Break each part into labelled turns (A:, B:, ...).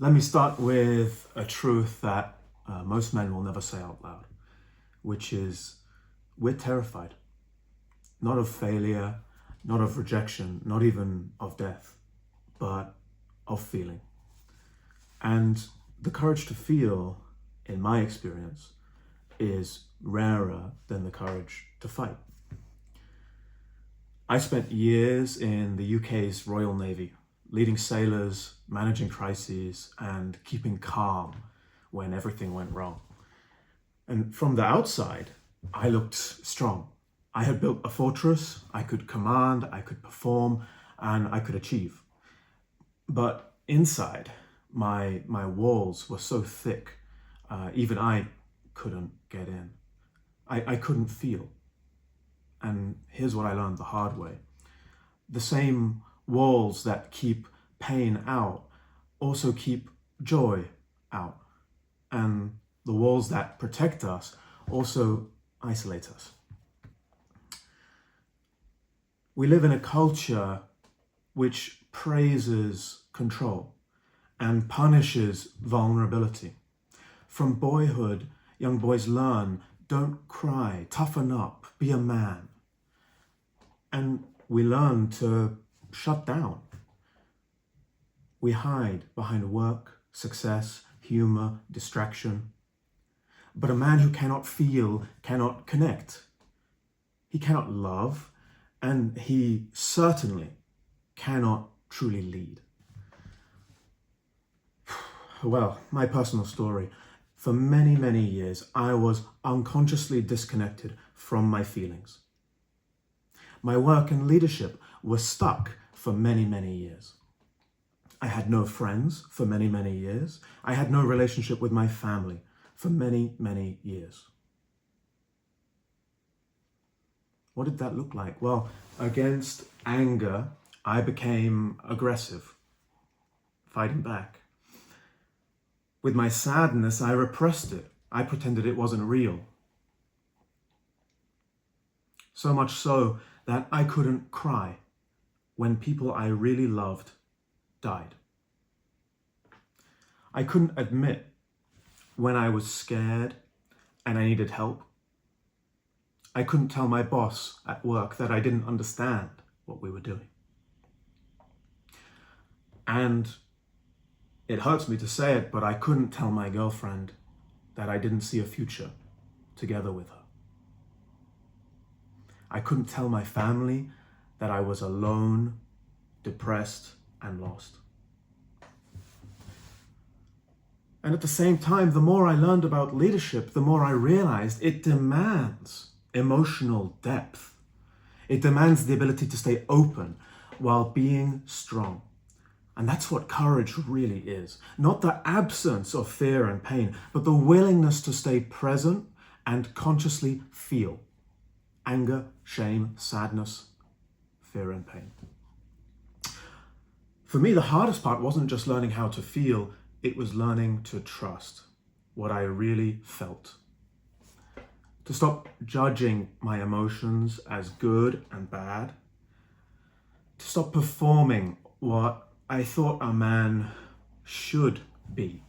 A: Let me start with a truth that most men will never say out loud, which is we're terrified, not of failure, not of rejection, not even of death, but of feeling. And the courage to feel, in my experience, is rarer than the courage to fight. I spent years in the UK's Royal Navy, leading sailors, managing crises, and keeping calm when everything went wrong. And from the outside, I looked strong. I had built a fortress, I could command, I could perform, and I could achieve. But inside, my walls were so thick, even I couldn't get in. I couldn't feel. And here's what I learned the hard way. The same walls that keep pain out also keep joy out. And the walls that protect us also isolate us. We live in a culture which praises control and punishes vulnerability. From boyhood, young boys learn, don't cry, toughen up, be a man. And we learn to shut down. We hide behind work, success, humor, distraction. But a man who cannot feel cannot connect. He cannot love, and he certainly cannot truly lead. Well, my personal story. For many, many years, I was unconsciously disconnected from my feelings. My work and leadership were stuck for many, many years. I had no friends for many, many years. I had no relationship with my family for many, many years. What did that look like? Well, against anger, I became aggressive, fighting back. With my sadness, I repressed it. I pretended it wasn't real. So much so that I couldn't cry when people I really loved died. I couldn't admit when I was scared and I needed help. I couldn't tell my boss at work that I didn't understand what we were doing. And it hurts me to say it, but I couldn't tell my girlfriend that I didn't see a future together with her. I couldn't tell my family that I was alone, depressed, and lost. And at the same time, the more I learned about leadership, the more I realized it demands emotional depth. It demands the ability to stay open while being strong. And that's what courage really is. Not the absence of fear and pain, but the willingness to stay present and consciously feel anger, shame, sadness, fear and pain. For me, the hardest part wasn't just learning how to feel, it was learning to trust what I really felt. To stop judging my emotions as good and bad. To stop performing what I thought a man should be.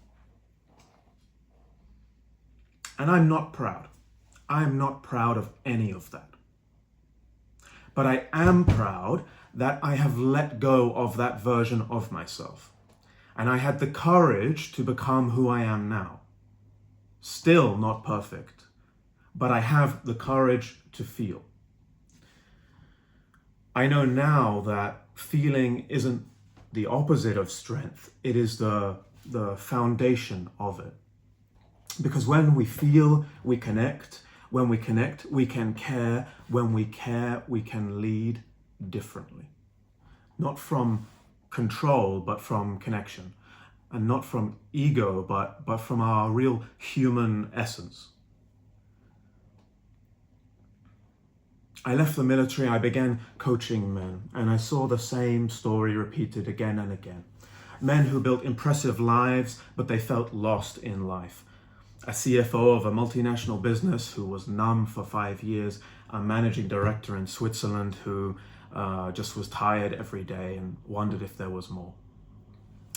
A: And I'm not proud. I am not proud of any of that. But I am proud that I have let go of that version of myself. And I had the courage to become who I am now. Still not perfect, but I have the courage to feel. I know now that feeling isn't the opposite of strength. It is the foundation of it. Because when we feel, we connect. When we connect, we can care. When we care, we can lead differently. Not from control, but from connection. And not from ego, but from our real human essence. I left the military, I began coaching men, and I saw the same story repeated again and again. Men who built impressive lives, but they felt lost in life. A CFO of a multinational business who was numb for 5 years, a managing director in Switzerland who just was tired every day and wondered if there was more.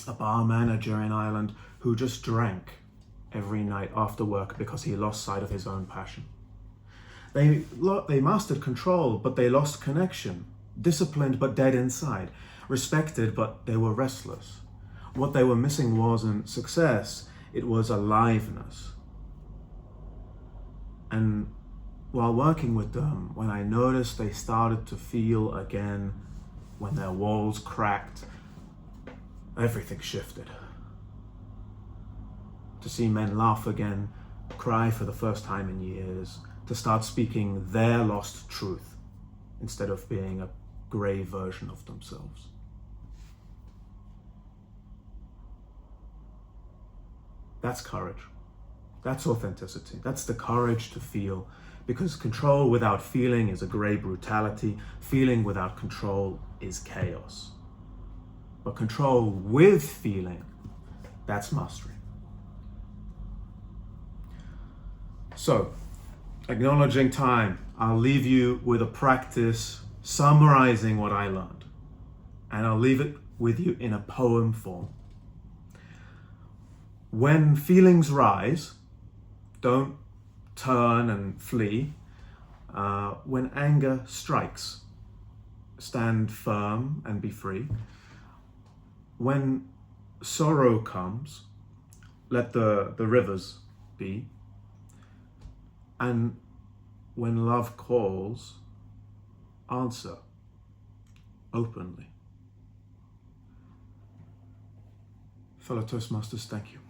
A: a bar manager in Ireland who just drank every night after work because he lost sight of his own passion. They mastered control, but they lost connection. Disciplined, but dead inside. Respected, but they were restless. What they were missing wasn't success, it was aliveness. And while working with them, when I noticed they started to feel again, when their walls cracked, everything shifted. To see men laugh again, cry for the first time in years, to start speaking their lost truth instead of being a grey version of themselves. That's courage. That's authenticity. That's the courage to feel, because control without feeling is a grey brutality. Feeling without control is chaos. But control with feeling, that's mastery. So, acknowledging time, I'll leave you with a practice summarizing what I learned. And I'll leave it with you in a poem form. When feelings rise, don't turn and flee. When anger strikes, stand firm and be free. When sorrow comes, let the rivers be. And when love calls, answer openly. Fellow Toastmasters, thank you.